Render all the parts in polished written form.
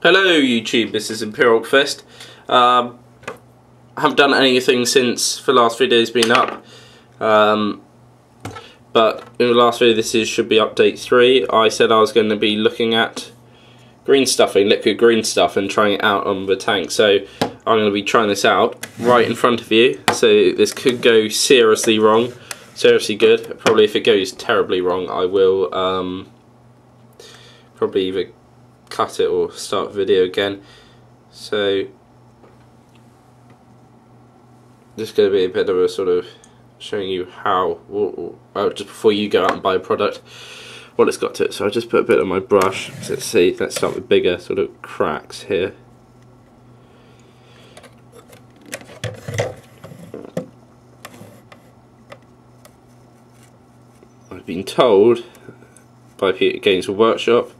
Hello YouTube, this is Imperial Fest. I haven't done anything since the last video's been up, but in the last video should be update 3. I said I was going to be looking at green stuffing, liquid green stuff, and trying it out on the tank. So I'm going to be trying this out right in front of you. So this could go seriously wrong, seriously good. Probably if it goes terribly wrong, I will probably either cut it or start the video again. So this is going to be a bit of a sort of showing you how, just before you go out and buy a product, what it's got to it. So I just put a bit on my brush. So let's start with bigger sort of cracks here. I've been told by Peter Gaines' workshop,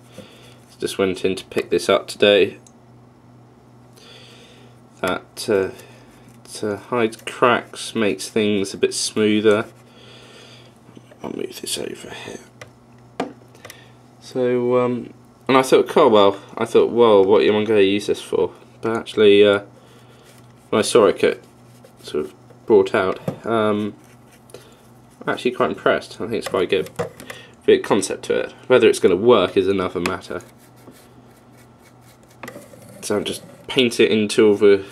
just went in to pick this up today, that to hide cracks makes things a bit smoother. I'll move this over here. So and I thought, well, what am I going to use this for? But actually, when I saw it get sort of brought out, I'm actually quite impressed. I think it's quite good. Bit concept to it. Whether it's going to work is another matter. So I'm just paint it into all the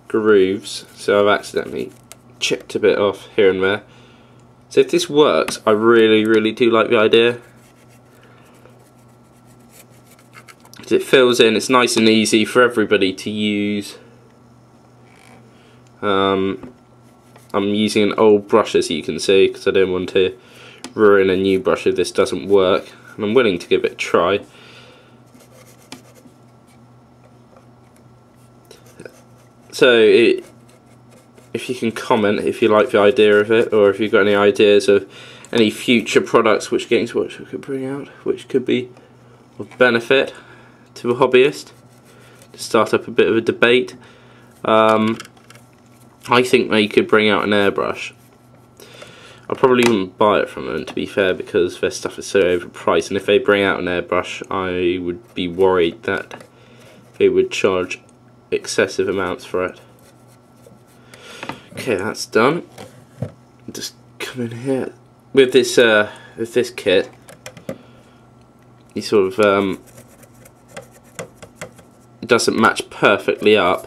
grooves. So I've accidentally chipped a bit off here and there. So if this works, I really do like the idea. Because it fills in, it's nice and easy for everybody to use. I'm using an old brush, as you can see, because I don't want to ruin a new brush if this doesn't work, and I'm willing to give it a try. So if you can comment if you like the idea of it, or if you've got any ideas of any future products which Games Workshop could bring out, which could be of benefit to a hobbyist, to start up a bit of a debate. I think they could bring out an airbrush. I probably wouldn't buy it from them, to be fair, because their stuff is so overpriced, and if they bring out an airbrush, I would be worried that they would charge excessive amounts for it. Okay, that's done. Just come in here with this kit. You sort of it doesn't match perfectly up.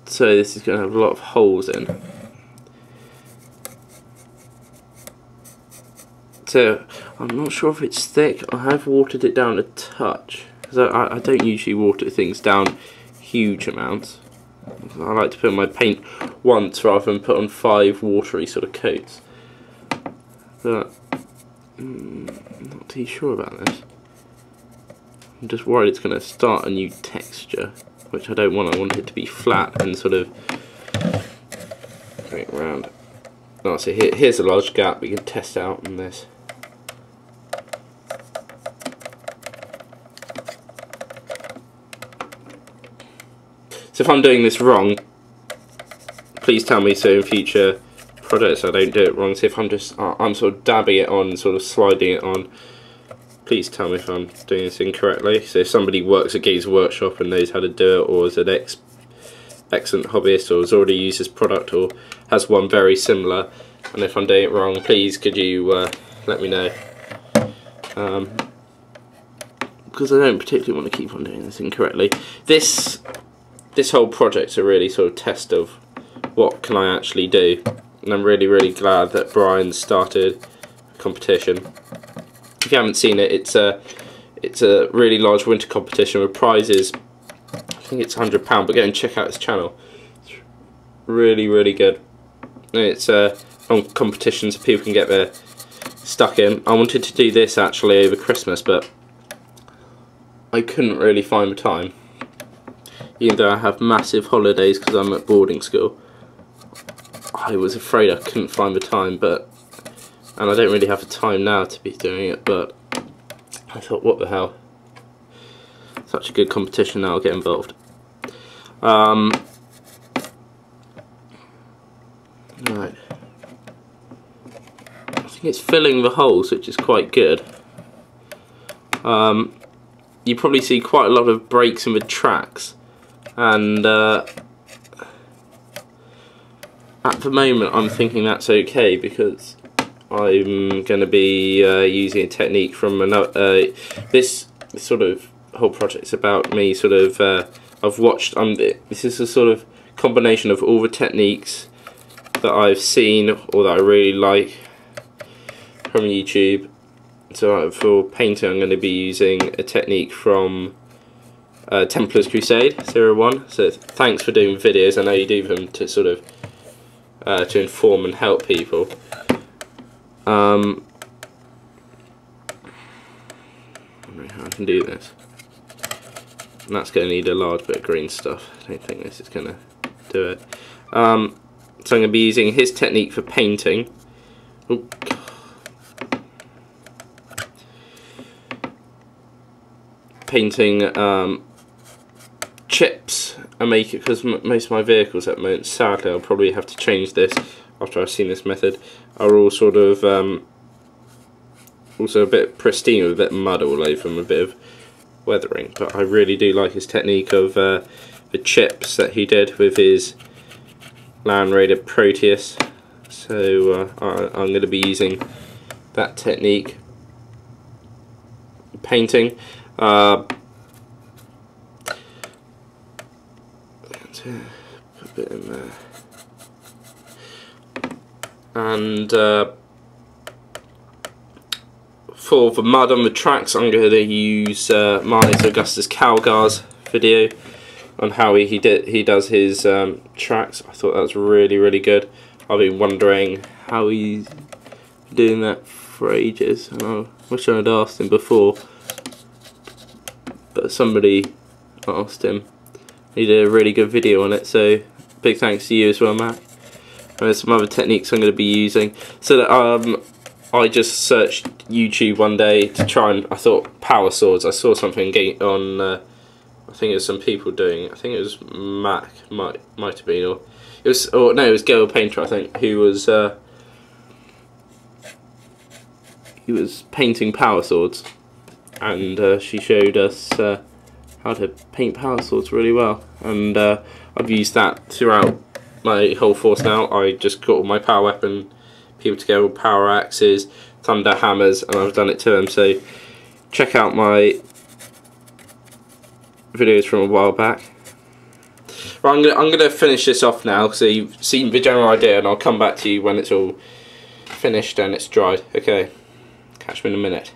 So this is going to have a lot of holes in. So I'm not sure if it's thick. I have watered it down a touch, because I don't usually water things down huge amounts. I like to put on my paint once rather than put on 5 watery sort of coats. But I'm not too sure about this. I'm just worried it's going to start a new texture, which I don't want. I want it to be flat and sort of going around. Oh, so here's a large gap we can test out on this. So if I'm doing this wrong, please tell me, so in future products I don't do it wrong. So if I'm sort of dabbing it on, sort of sliding it on, please tell me if I'm doing this incorrectly. So if somebody works at Games Workshop and knows how to do it, or is an excellent hobbyist, or has already used this product, or has one very similar, and if I'm doing it wrong, please could you let me know. Because I don't particularly want to keep on doing this incorrectly. This whole project's a really sort of test of what can I actually do, and I'm really glad that Brian started a competition. If you haven't seen it, it's a really large winter competition with prizes. I think it's £100, but go and check out his channel. It's really good. And it's on competitions so people can get their stuck in. I wanted to do this actually over Christmas, but I couldn't really find the time. Even though I have massive holidays because I'm at boarding school, I was afraid I couldn't find the time, and I don't really have the time now to be doing it, but I thought, what the hell, such a good competition, now I'll get involved. Right, I think it's filling the holes, which is quite good. you probably see quite a lot of breaks in the tracks, and at the moment I'm thinking that's okay, because I'm going to be using a technique from another. This sort of whole project's about me sort of. I've watched. This is a sort of combination of all the techniques that I've seen or that I really like from YouTube. So for painting, I'm going to be using a technique from Templar's Crusade 01. So thanks for doing videos. I know you do them to sort of to inform and help people. I'm wondering how I can do this. And that's going to need a large bit of green stuff. I don't think this is going to do it. So I'm going to be using his technique for painting. Ooh. Painting chips and make it, because most of my vehicles at the moment, sadly I'll probably have to change this after I've seen this method, are all sort of also a bit pristine with a bit of mud all over them, a bit of weathering. But I really do like his technique of the chips that he did with his Land Raider Proteus. So I'm going to be using that technique painting. Put a bit in there, and for the mud on the tracks, I'm going to use Marnus Augustus Calgar's video on how he does his tracks. I thought that was really good. I've been wondering how he's doing that for ages, and I wish I had asked him before. But somebody asked him. He did a really good video on it, so big thanks to you as well, Matt. And there's some other techniques I'm going to be using. So that I just searched YouTube one day to try and, I thought power swords. I saw something on I think it was some people doing. I think it was Mac, might have been, or it was, or no, it was Girl Painter, I think, who was he was painting power swords. And she showed us how to paint power swords really well, and I've used that throughout my whole force now. I just got all my power weapon people together with power axes, thunder hammers, and I've done it to them. So check out my videos from a while back. Right, I'm gonna finish this off now, so you've seen the general idea, and I'll come back to you when it's all finished and it's dried. Okay, catch me in a minute.